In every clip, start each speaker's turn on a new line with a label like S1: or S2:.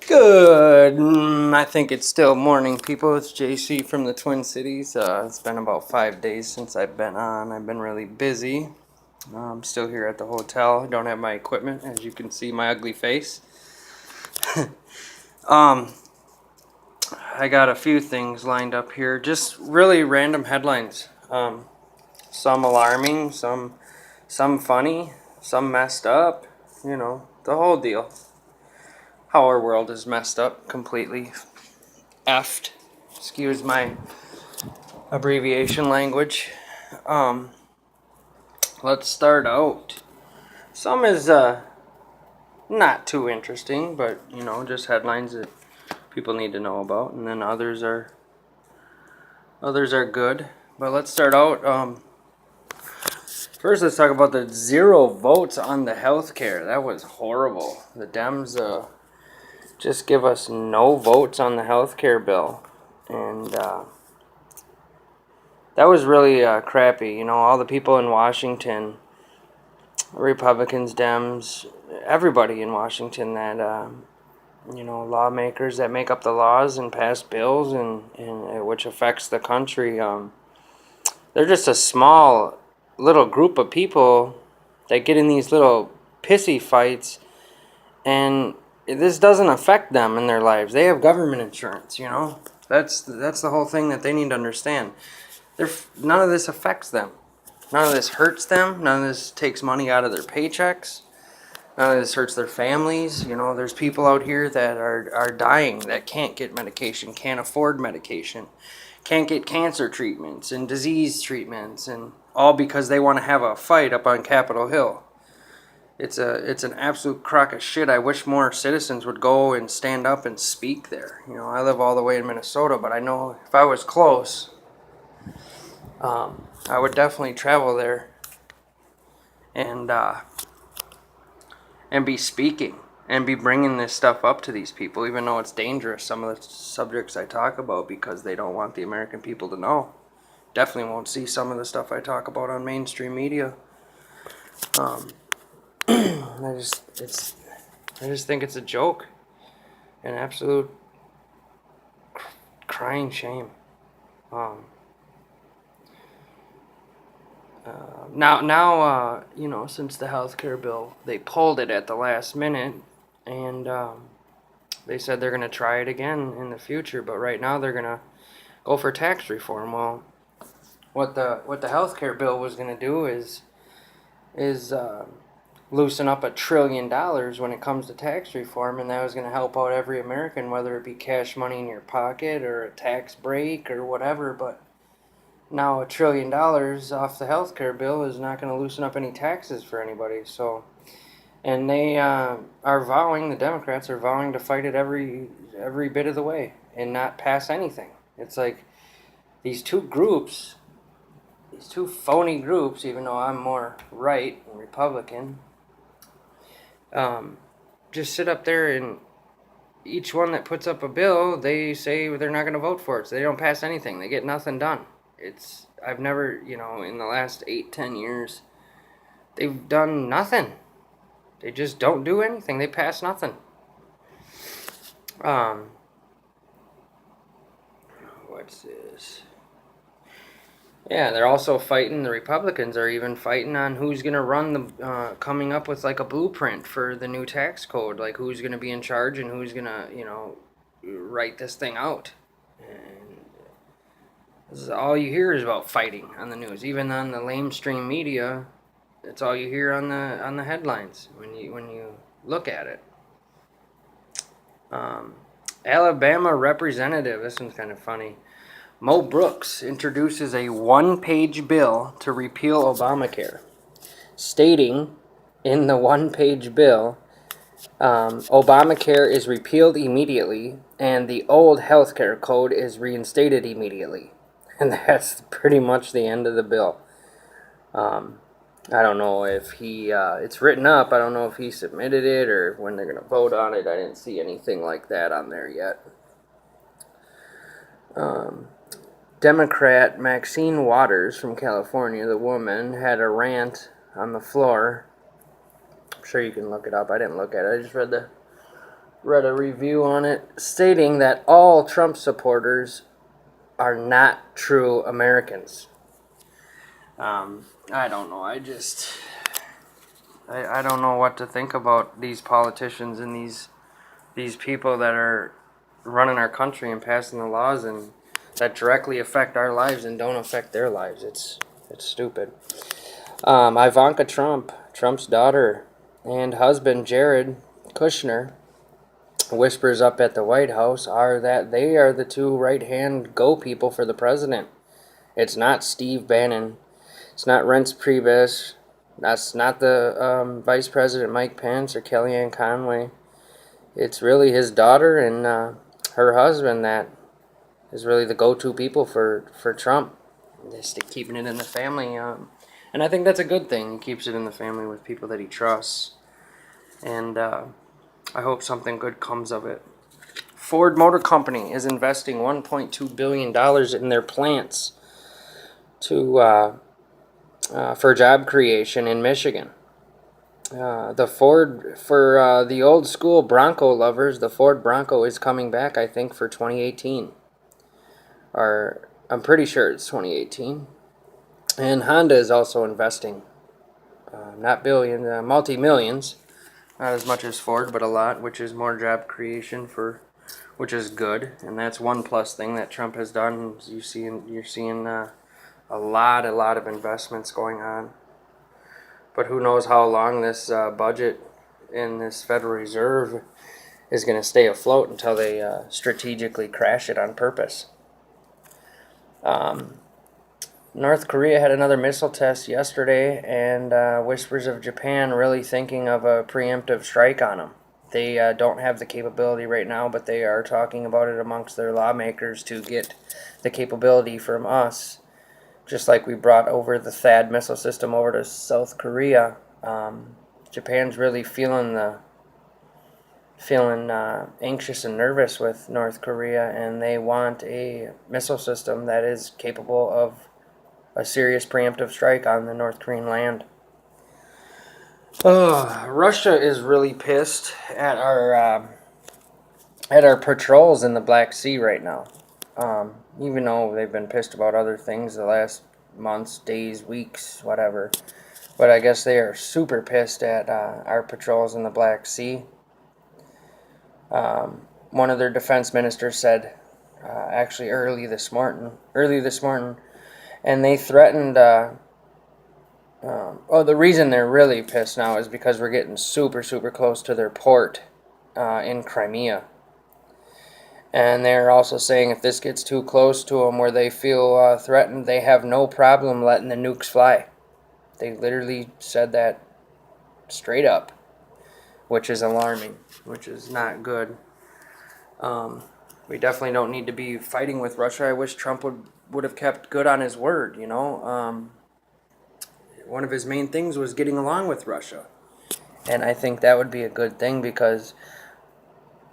S1: Good. I think it's still morning, people. It's JC from the Twin Cities. It's been about 5 days since I've been on. I've been really busy. I'm still here at the hotel. I don't have my equipment, as you can see my ugly face. um, I got a few things lined up here. Just really random headlines. Some alarming, some funny, some messed up. You know, the whole deal. How our world is messed up completely. Effed. Excuse my abbreviation language. Um, let's start out. Some is not too interesting, but you know, just headlines that people need to know about, and then others are good. But let's start out. First, let's talk about the 0 votes on the health care. That was horrible. The Dems just give us no votes on the health care bill, and that was really crappy. You know, all the people in Washington, Republicans, Dems, everybody in Washington that, you know, lawmakers that make up the laws and pass bills and which affects the country, they're just a small little group of people that get in these little pissy fights, and this doesn't affect them in their lives. They have government insurance, you know. That's the whole thing that they need to understand. None of this affects them. None of this hurts them. None of this takes money out of their paychecks. None of this hurts their families. You know, there's people out here that are dying that can't get medication, can't afford medication, can't get cancer treatments and disease treatments, and all because they want to have a fight up on Capitol Hill. It's an absolute crock of shit. I wish more citizens would go and stand up and speak there. You know, I live all the way in Minnesota, but I know if I was close, I would definitely travel there and be speaking and be bringing this stuff up to these people, even though it's dangerous, some of the subjects I talk about, because they don't want the American people to know. Definitely won't see some of the stuff I talk about on mainstream media. I just think it's a joke, an absolute crying shame. Now, you know, since the health care bill, they pulled it at the last minute, and they said they're going to try it again in the future, but right now they're going to go for tax reform. Well, what the health care bill was going to do is loosen up $1 trillion when it comes to tax reform, and that was going to help out every American, whether it be cash money in your pocket or a tax break or whatever. But now $1 trillion off the health care bill is not going to loosen up any taxes for anybody. So, and they are vowing, the Democrats are vowing to fight it every bit of the way and not pass anything. It's like these two phony groups, even though I'm more right and Republican, just sit up there, and each one that puts up a bill, they say they're not going to vote for it, so they don't pass anything. They get nothing done. I've never, you know, in the last 8-10 years, they've done nothing. They just don't do anything. They pass nothing. What's this? Yeah, they're also fighting. The Republicans are even fighting on who's going to run the, coming up with like a blueprint for the new tax code, like who's going to be in charge and who's going to, you know, write this thing out. And this is all you hear is about fighting on the news. Even on the lamestream media, it's all you hear on the headlines when you look at it. Alabama representative, this one's kind of funny. Mo Brooks introduces a one-page bill to repeal Obamacare, stating in the one-page bill, Obamacare is repealed immediately and the old healthcare code is reinstated immediately. And that's pretty much the end of the bill. I don't know if it's written up. I don't know if he submitted it or when they're going to vote on it. I didn't see anything like that on there yet. Democrat Maxine Waters from California, the woman, had a rant on the floor. I'm sure you can look it up. I didn't look at it. I just read read a review on it stating that all Trump supporters are not true Americans. I don't know. I don't know what to think about these politicians and these people that are running our country and passing the laws and that directly affect our lives and don't affect their lives. It's stupid. Ivanka Trump, Trump's daughter, and husband Jared Kushner, whispers up at the White House are that they are the two right-hand go people for the president. It's not Steve Bannon. It's not Reince Priebus. That's not the Vice President Mike Pence or Kellyanne Conway. It's really his daughter and her husband that is really the go-to people for Trump. Just keeping it in the family. And I think that's a good thing. He keeps it in the family with people that he trusts. And I hope something good comes of it. Ford Motor Company is investing $1.2 billion in their plants to for job creation in Michigan. The Ford, for the old school Bronco lovers, the Ford Bronco is coming back, I think, for 2018. Or I'm pretty sure it's 2018. And Honda is also investing, not billions, multi-millions. Not as much as Ford, but a lot, which is more job creation which is good. And that's one plus thing that Trump has done. You're seeing a lot of investments going on. But who knows how long this budget in this Federal Reserve is going to stay afloat until they strategically crash it on purpose. North Korea had another missile test yesterday, and whispers of Japan really thinking of a preemptive strike on them. They don't have the capability right now, but they are talking about it amongst their lawmakers to get the capability from us. Just like we brought over the THAAD missile system over to South Korea, Japan's really feeling anxious and nervous with North Korea, and they want a missile system that is capable of a serious preemptive strike on the North Korean land. Russia is really pissed at our patrols in the Black Sea right now. Even though they've been pissed about other things the last months, days, weeks, whatever. But I guess they are super pissed at our patrols in the Black Sea. One of their defense ministers said, actually early this morning, and they threatened. The reason they're really pissed now is because we're getting super close to their port in Crimea. And they're also saying if this gets too close to them where they feel threatened, they have no problem letting the nukes fly. They literally said that straight up, which is alarming, which is not good. We definitely don't need to be fighting with Russia. I wish Trump would have kept good on his word, you know. One of his main things was getting along with Russia. And I think that would be a good thing because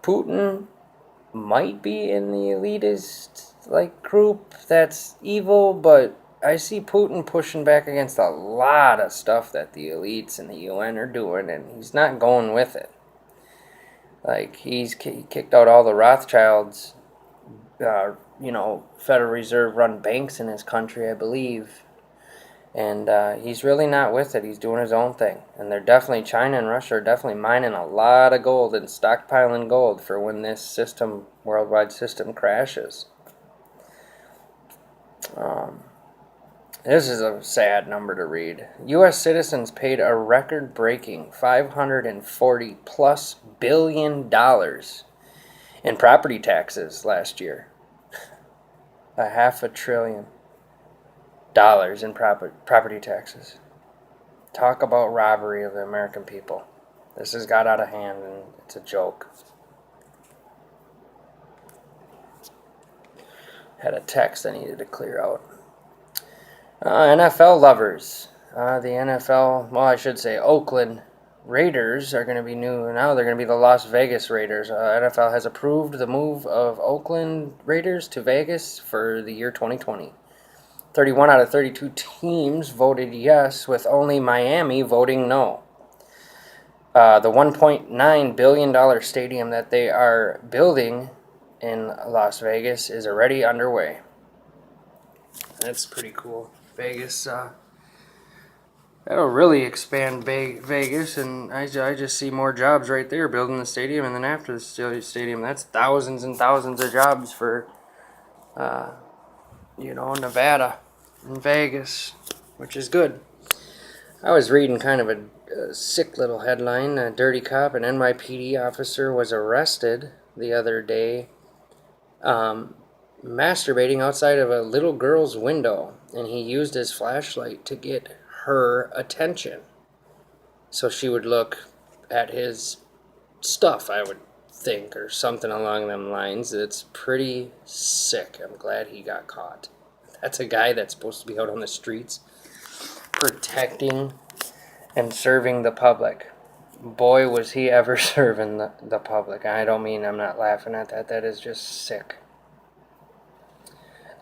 S1: Putin might be in the elitist group that's evil, but I see Putin pushing back against a lot of stuff that the elites and the UN are doing, and he's not going with it. He kicked out all the Rothschilds, Federal Reserve run banks in his country, I believe. And he's really not with it. He's doing his own thing. And China and Russia are definitely mining a lot of gold and stockpiling gold for when this worldwide system crashes. This is a sad number to read. U.S. citizens paid a record-breaking $540+ billion in property taxes last year. $500 billion in property taxes. Talk about robbery of the American people. This has got out of hand and it's a joke. Had a text I needed to clear out. NFL lovers. Oakland Raiders are going to be new. Now they're going to be the Las Vegas Raiders. NFL has approved the move of Oakland Raiders to Vegas for the year 2020. 31 out of 32 teams voted yes, with only Miami voting no. The $1.9 billion stadium that they are building in Las Vegas is already underway. That's pretty cool. Vegas, that'll really expand Vegas, and I just see more jobs right there building the stadium, and then after the stadium, that's thousands and thousands of jobs for, Nevada and Vegas, which is good. I was reading kind of a sick little headline. A dirty cop, an NYPD officer, was arrested the other day masturbating outside of a little girl's window, and he used his flashlight to get her attention so she would look at his stuff, I would think, or something along them lines. It's pretty sick. I'm glad he got caught. That's a guy that's supposed to be out on the streets protecting and serving the public. Boy, was he ever serving the public. I'm not laughing at that. That is just sick.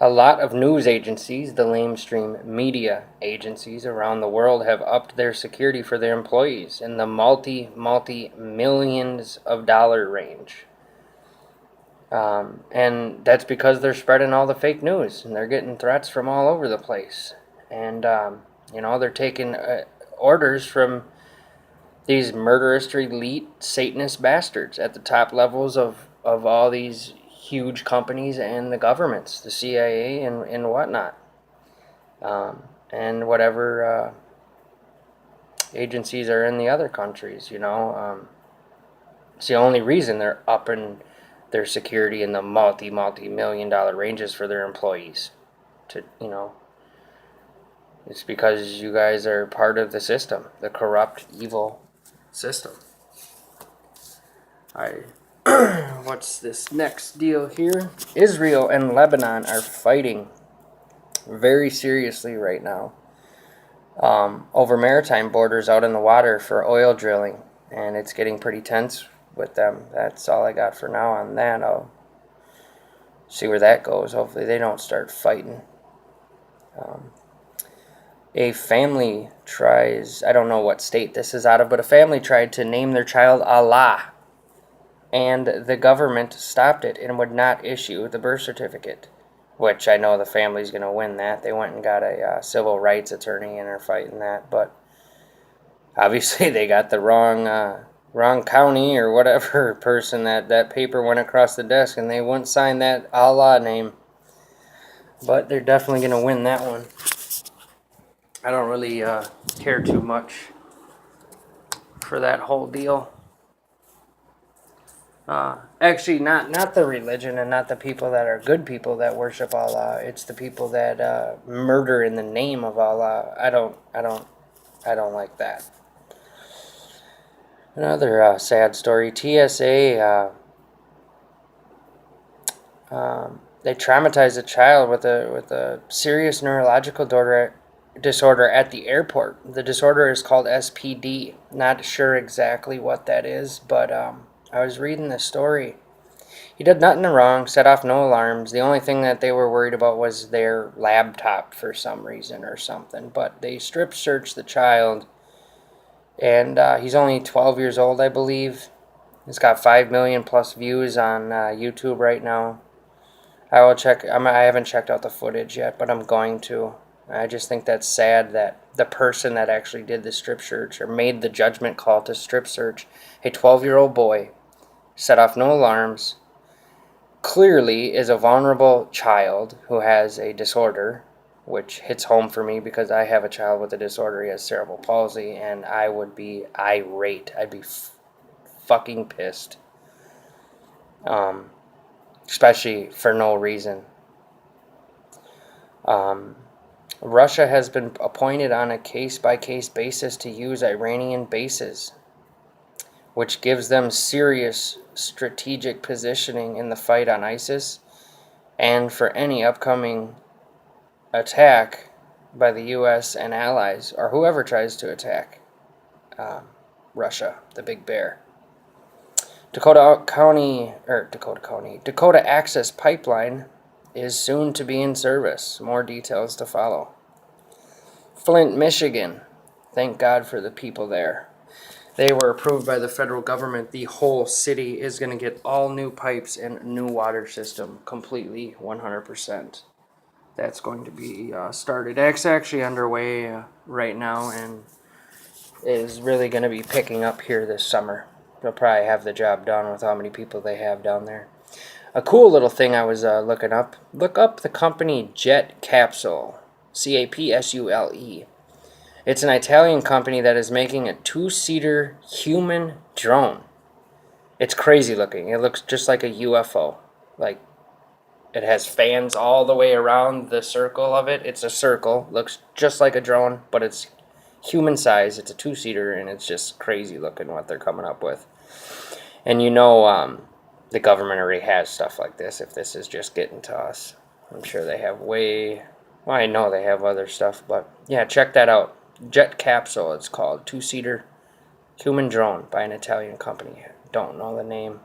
S1: A lot of news agencies, the lamestream media agencies around the world, have upped their security for their employees in the multi-millions of dollar range. And that's because they're spreading all the fake news, and they're getting threats from all over the place. And, they're taking orders from these murderous elite Satanist bastards at the top levels of all these huge companies and the governments, the CIA and whatnot, and whatever agencies are in the other countries. It's the only reason they're upping their security in the multi-million dollar ranges for their employees. It's because you guys are part of the system, the corrupt, evil system. What's this next deal here? Israel and Lebanon are fighting very seriously right now over maritime borders out in the water for oil drilling, and it's getting pretty tense with them. That's all I got for now on that. I'll see where that goes. Hopefully they don't start fighting. A family tries, I don't know what state this is out of, but a family tried to name their child Allah, and the government stopped it and would not issue the birth certificate, which I know the family's going to win that. They went and got a civil rights attorney and are fighting that, but obviously they got the wrong county or whatever person that paper went across the desk, and they wouldn't sign that Allah name. But they're definitely going to win that one. I don't really care too much for that whole deal. Actually, not the religion and not the people that are good people that worship Allah. It's the people that murder in the name of Allah. I don't like that. Another sad story. TSA. They traumatized a child with a serious neurological disorder at the airport. The disorder is called SPD. Not sure exactly what that is, but I was reading the story. He did nothing wrong, set off no alarms. The only thing that they were worried about was their laptop for some reason or something. But they strip searched the child, and he's only 12 years old, I believe. He's got 5 million plus views on YouTube right now. I will check. I haven't checked out the footage yet, but I'm going to. I just think that's sad that the person that actually did the strip search or made the judgment call to strip search a 12-year-old boy, set off no alarms, clearly is a vulnerable child who has a disorder, which hits home for me because I have a child with a disorder. He has cerebral palsy, and I would be irate. I'd be fucking pissed. Especially for no reason. Russia has been appointed on a case-by-case basis to use Iranian bases, which gives them serious strategic positioning in the fight on ISIS and for any upcoming attack by the U.S. and allies, or whoever tries to attack Russia, the big bear. Dakota Access Pipeline is soon to be in service. More details to follow. Flint, Michigan. Thank God for the people there. they were approved by the federal government. The whole city is going to get all new pipes and new water system, completely 100%. That's going to be started. It's actually underway right now, and is really going to be picking up here this summer. They'll probably have the job done with how many people they have down there. A cool little thing I was looking up. Look up the company Jet Capsule, Capsule. It's an Italian company that is making a 2-seater human drone. It's crazy looking. It looks just like a UFO. Like, it has fans all the way around the circle of it. It's a circle. Looks just like a drone, but it's human size. It's a 2-seater, and it's just crazy looking what they're coming up with. And the government already has stuff like this, if this is just getting to us. I'm sure they have well, I know they have other stuff, but yeah, check that out. Jet Capsule, it's called. 2-seater human drone by an Italian company. Don't know the name.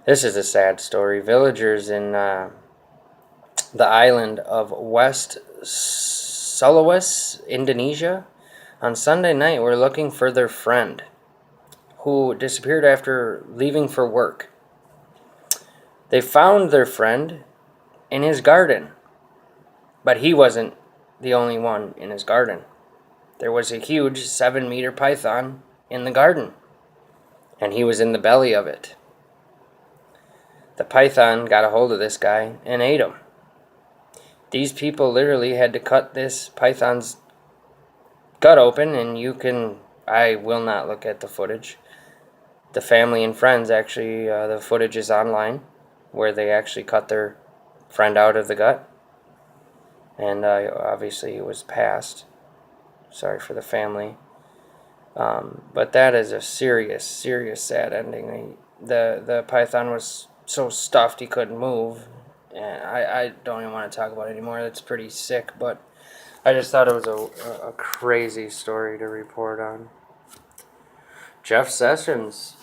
S1: This is a sad story. Villagers in the island of West Sulawesi, Indonesia, on Sunday night were looking for their friend who disappeared after leaving for work. They found their friend in his garden, but he wasn't the only one in his garden. There was a huge 7-meter python in the garden, and he was in the belly of it. The python got a hold of this guy and ate him. These people literally had to cut this python's gut open, and I will not look at the footage. The family and friends actually, the footage is online, where they actually cut their friend out of the gut. And obviously it was passed. Sorry for the family. But that is a serious, serious sad ending. The python was so stuffed he couldn't move. And I don't even want to talk about it anymore. That's pretty sick. But I just thought it was a crazy story to report on. Jeff Sessions,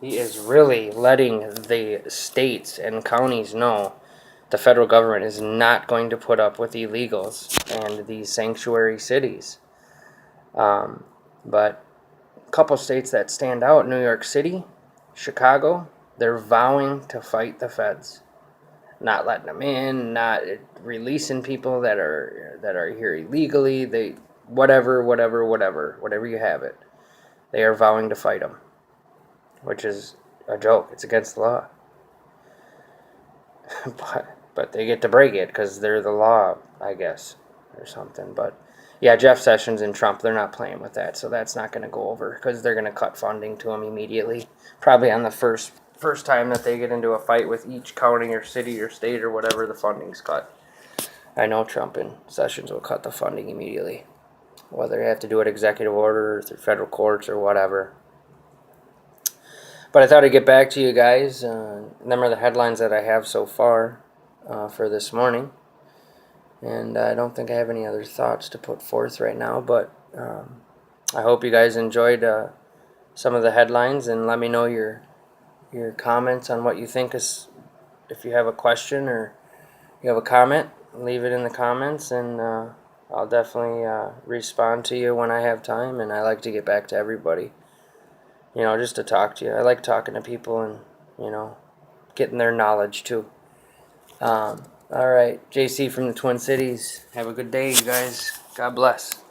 S1: he is really letting the states and counties know the federal government is not going to put up with illegals and these sanctuary cities. But a couple states that stand out, New York City, Chicago, they're vowing to fight the feds. Not letting them in, not releasing people that are here illegally. Whatever you have it. They are vowing to fight them, which is a joke. It's against the law. But they get to break it because they're the law, I guess, or something. But yeah, Jeff Sessions and Trump, they're not playing with that, so that's not going to go over because they're going to cut funding to them immediately. Probably on the first time that they get into a fight with each county or city or state or whatever, the funding's cut. I know Trump and Sessions will cut the funding immediately, whether they have to do it executive order or through federal courts or whatever. But I thought I'd get back to you guys. Them are the headlines that I have so far for this morning. And I don't think I have any other thoughts to put forth right now. But I hope you guys enjoyed some of the headlines. And let me know your comments on what you think. If you have a question or you have a comment, leave it in the comments. And I'll definitely respond to you when I have time. And I like to get back to everybody. Just to talk to you. I like talking to people and, getting their knowledge too. All right, JC from the Twin Cities. Have a good day, you guys. God bless.